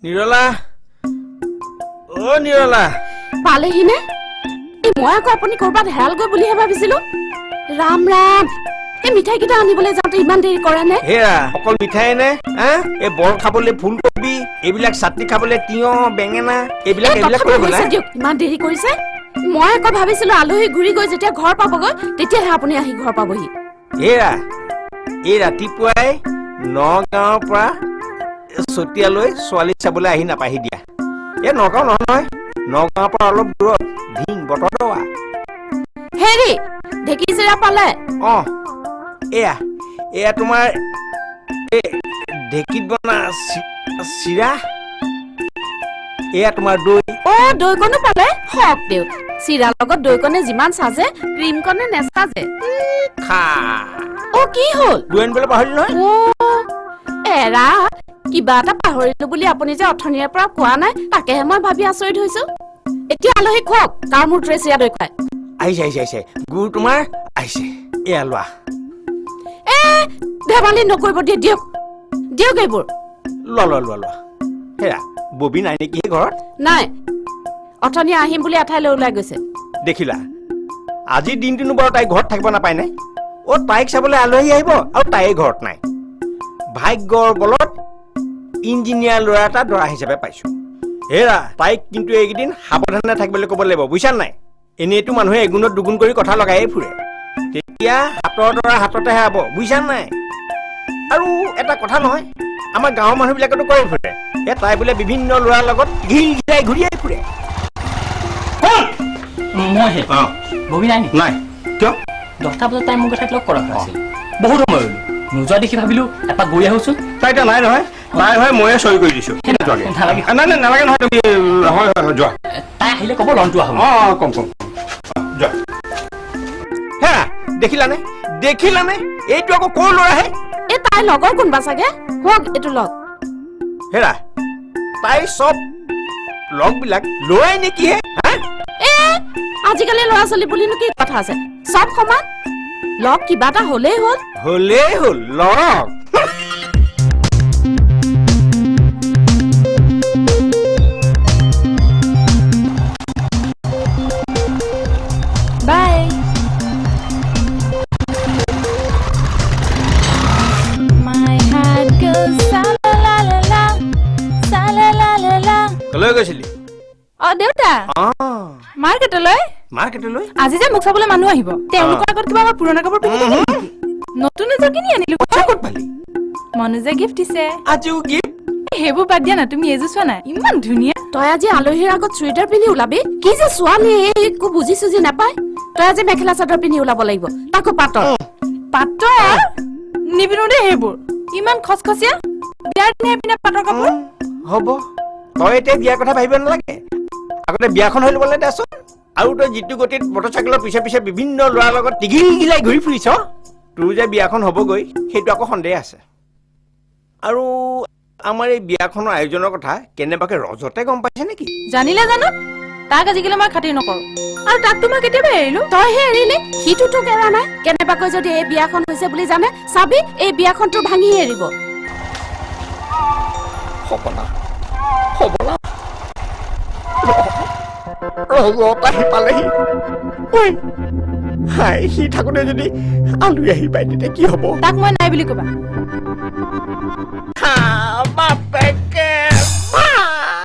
নিৰলা অ নিৰলা পালেহি নে মই আকৌ আপুনি কৰবাত হেৰাল গৈ বুলিহে ভাবিছিলো ৰাম ৰাম এই মিঠাই কেইটা আনিবলৈ যাওঁতে ইমান দেৰি কৰা নে হেৰা অকল মিঠাই নে এই বৰ খাবলৈ ফুলকবি এইবিলাক চাটনি খাবলৈ তিয়হ বেঙেনা এইবিলাক কৰিব না ইমান দেৰি কৰিছে মই আকৌ ভাবিছিলো আলহী ঘূৰি গৈ যেতিয়া ঘৰ পাবগৈ তেতিয়াহে আপুনি আহি ঘৰ পাবহি হেৰা এই ৰাতিপুৱাই নগাঁৱৰ পৰা চতিয়ালৈ ছোৱালী চাবলৈ আহি নাপাহি দিয়া এই নগাঁও নহয় নগাঁৱৰ পৰা অলপ দূৰত ধিং বতৰদৱা হেৰি ঢেকীচিৰা পালে এয়া তোমাৰ ঢেকীত বনা চিৰা এয়া তোমাৰ দৈ দৈকণো পালে হওক দেউ চিৰাৰ লগত দৈকণে যিমান সাজে ক্ৰীমকণে নেসাজে খা কি হ'ল দৈ আনিবলৈ পাহৰিলো নহয় এৰা কিবা এটা পাহৰিলো বুলি আপুনি যে অথনিৰে পৰা কোৱা নাই তাকেহে মই ভাবি আচৰিত হৈছো এতিয়া আলহী খুৱাওক কাৰ মূৰটোৰে চিৰা দৈ খুৱাই আহিছে গুৰ তোমাৰ আহিছে এয়া লোৱা ধেমালি নকৰিব দিয়ক এইবোৰ লোৱা হেৰা ববি নাই নেকি ঘৰত নাই অথনি আহিম বুলি এঠাইলৈ ওলাই গৈছে দেখিলা আজিৰ দিনটোনো বাৰু তাই ঘৰত থাকিব নাপায় নাই তাইক চাবলৈ আলহী আহিব আৰু তাই ঘৰত নাই ভাগ্যৰ বলত ইঞ্জিনিয়াৰ ল'ৰা এটা দৰা হিচাপে পাইছো হেৰা তাইক কিন্তু এইকেইদিন সাৱধানে থাকিবলৈ ক'ব লাগিব বুজিছা নাই এনেইতো মানুহে এগুণত দুগুণ কৰি কথা লগায়ে ফুৰে তেতিয়া হাতৰ দৰা হাততেহে হ'ব বুজিছা নাই আৰু এটা কথা নহয় আমাৰ গাঁৱৰ মানুহবিলাকেতো কৈ ফুৰে তাই বোলে বিভিন্ন ল'ৰাৰ লগত ঘিলাই ঘূৰিয়াই ফুৰে নাই কিয় 10টা বজাত তাই মোৰ কথাত লগ কৰা হৈছিল বহুত সময় হ'ল নোযোৱা দেখি ভাবিলো এপাক গৈ আহোচোন তাই এতিয়া নাই নহয় নাই হয় ময়ে চহী কৰি দিছো নালাগে নহয় তুমি যোৱা তাই আহিলে ক'ব লনটো আহোঁ কম যোৱা হে দেখিলানে এইটো আকৌ ক'ৰ ল'ৰাহে তাই লগৰ কোনবা চাগে হওক এইটো লগ হেৰা তাই চব লগবিলাক লৈ নেকি হে আজিকালি ল'ৰা ছোৱালী বুলিনো কি কথা আছে চব সমান লগ কিবা এটা হলেই হ'ল লগ বাই কলৈ গৈছিলি দেউতা মাৰ্কেটলৈ আজি যে মোক চাবলৈ মানুহ আহিব তেওঁলোকৰ আগত কিবা পুৰণা কাপোৰ পিন্ধি নতুন এযোৰ কিনি আনিলো ক'ত পালি মনে যে গিফ্ট দিছে আজিও গিফ্ট সেইবোৰ বাদ দিয়া না তুমি এযোৰ চোৱা নাই ইমান ধুনীয়া তই আজি আলহীৰ আগত চুইটাৰ পিন্ধি ওলাবি কি যে ছোৱালী একো বুজি চুজি নাপায় তই আজি মেখেলা চাদৰ পিন্ধি ওলাব লাগিব তাকো পাটৰ নিপিনো দেই সেইবোৰ ইমান খচখচীয়া বিয়াৰ দিনাই পিন্ধা পাটৰ কাপোৰ হ'ব তই এতিয়া বিয়াৰ কথা ভাবিব নালাগে আগতে বিয়াখন হৈ ল'বলৈ দেচোন আৰু তই যিটো গতিত মটৰচাইকেলৰ পিছে পিছে বিভিন্ন ল'ৰাৰ লগত টিঘিলাই ঘূৰি ফুৰিছ তোৰ যে বিয়াখন হ'বগৈ সেইটো আকৌ সন্দেহ আছে আৰু আমাৰ এই বিয়াখনৰ আয়োজনৰ কথা কেনেবাকে ৰজতে গম পাইছে নেকি জানিলে জানো তাক আজিকালি মই খাতিৰ নকৰো আৰু তাক মই কেতিয়াবা এৰিলো তইহে এৰিলি সিটো তোক এৰা নাই কেনেবাকৈ যদি এই বিয়াখন হৈছে বুলি জানে চাবি এই বিয়াখনটো ভাঙি এৰিব পালেহি সি থাকোতে যদি আলহী আহি পায় তেতিয়া কি হ'ব তাক মই নাই বুলি কবা